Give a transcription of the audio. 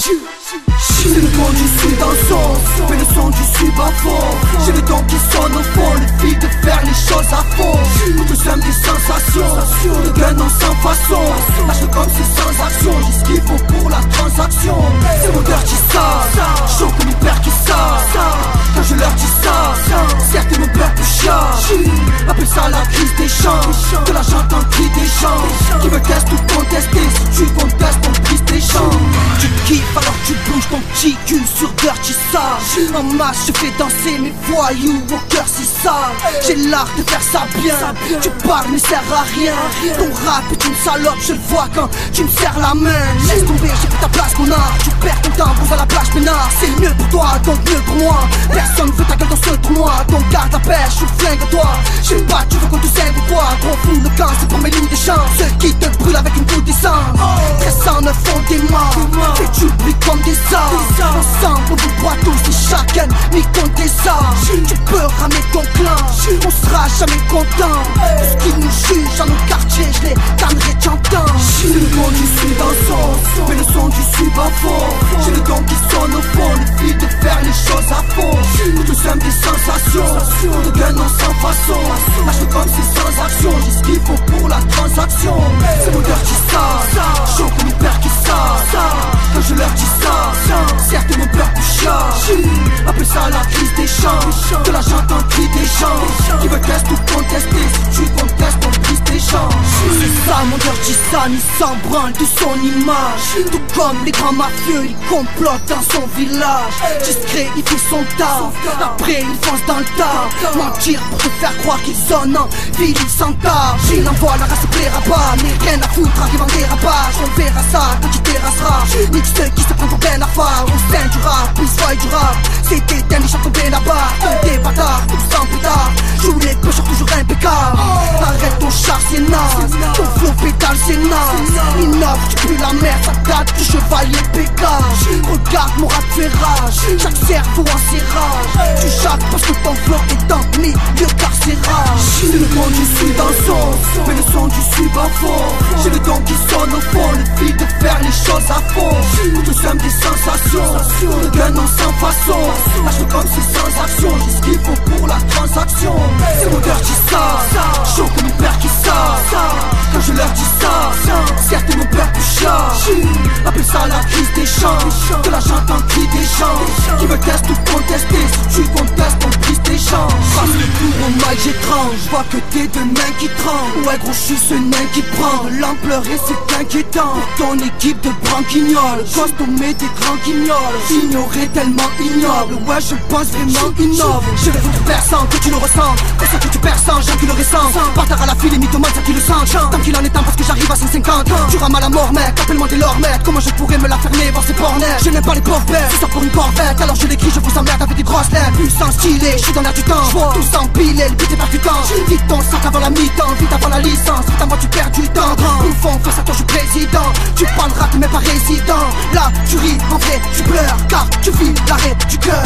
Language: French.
C'est le monde du sud dans le son, mais le son du sud à fond. J'ai le temps qui sonne au fond, le fil de faire les choses à fond. Pour que j'aime des sensations, le gagnant sans façon. Lâche comme c'est sans action, j'ai ce qu'il faut pour la transaction. C'est mon dirty sale, chaud comme une paire qui sale. Quand je leur dis ça, certes ils me peur plus chiant. Appelle ça la crise des champs, de la j'entends cri des gens qui veulent tester ou contester. Si tu contestes, on brise tes champs. Tu kiffes alors tu bouges ton petit cul sur dirty sale. En masse je fais danser mes voyous au cœur si sale. J'ai l'art de faire ça bien, tu parles mais sert à rien. Ton rap est une salope, je le vois quand tu me serres la main. Laisse tomber, j'ai pris ta place mon art. Tu perds ton temps, pose à la plage peinard. C'est mieux pour toi, donc mieux pour moi. Personne veut ta gueule dans ce tournoi, donc garde la pêche, je flingue à toi. Je sais pas, tu veux qu'on te saigne ou quoi? Trop fou le camp, c'est pour mes lignes des champs. Ceux qui te brûlent avec une goutte d'essence. 309 font des morts, et tu brilles comme des arbres. Ensemble on vous boit tous et chacun mis contre des arbres. Tu peux ramer ton clan, on sera jamais content. Tout ce qui nous juge dans nos quartiers, je les cannerai, t'entends. C'est le monde du sud dans le son, mais le son du sud à fond. J'ai le don qui sonne au fond, le fil de faire les choses à fond. Pour que j'aime des sensations, le gagnant sans façon. Lâche comme c'est sans action, j'ai ce qu'il faut pour la transaction. C'est mon dirty sale, chaud comme une paire qui sale. Quand je leur dis ça, certes ils m'ont peur plus chiant. Appelle ça la crise des champs, de la j'entends cri des gens qui veulent tester ou contester. Si tu contestes, on brise tes champs. C'est ça mon dirty sale, il s'en branle de son image. Tout comme les grands mafieux, il complote dans son village. Discret, il fait son taf, après il fonce dans le tas. Mentir pour te faire croire qu'ils sonnent en ville, il s'entare. Il envoie la race se plaira pas, mais rien à foutre, arrive en dérapage. On verra ça quand tu terrasseras. Nique ceux qui se prennent pour Ben Afar. On scène du rap, plus folle du rap. C'était un les chants tombés là-bas. Des bâtards, tout sans pétard. Joue les pêcheurs toujours impeccables. Arrête ton char, c'est naze. Ton flow pétale, c'est naze. Innove, tu pues la merde, ça date du chevalier Pégase. Regarde mon rap fait rage, chaque cerveau en serrage. Tu jacques parce que ton flow est dans le milieu carcéral. C'est le monde du sud dans le son, mais le son du sud à fond. J'ai le don qui sonne au fond, le fil de faire les choses à fond. Pour que j'aime des sensations, le gagnant sans façon. Lâche comme c'est sans action, j'ai ce qu'il faut pour la transaction. C'est mon dirty sale, chaud comme une paire qui sale. Quand je leur dis ça, certes ils m'ont peur plus chiant. Appelle ça la crise des champs, de la j'entends cri des gens qui veulent tester ou contester. Si tu contestes, on brise tes champs. Passe le tour au mic, j'étrange, je vois que t'es de mains qui tremblent. Ouais gros, je suis ce nain qui prend l'ampleur et c'est inquiétant. Ton équipe de branquignoles, costume et des grands guignols. Ignoré tellement ignoble, ouais je pense vraiment ignoble. Je vais foutre personne, que tu le ressens. C'est ça que tu perçants, j'ai qui le ressent. Bâtard à la file et mythomane, ça qui le sent. Tant qu'il en est temps parce que j'arrive à 150. Tu rames à la mort mec, appelle-moi des lormettes. Comment je pourrais me la fermer, voir ces pornettes. Je n'aime pas les pauvres bêtes, c'est ça pour une corvette. Alors je l'écris, je vous emmerde avec des grosses lettres. Puissant stylé, je suis dans l'air du temps. Tout s'empiler, le but est percutant. Vite ton sac avant la mi-temps, vite avant la licence. Vite avant tu perds du temps. Bouffon, face à toi je suis président. Tu parleras mais pas résident. Là tu ris, en vrai tu pleures, car tu vis l'arrêt du cœur.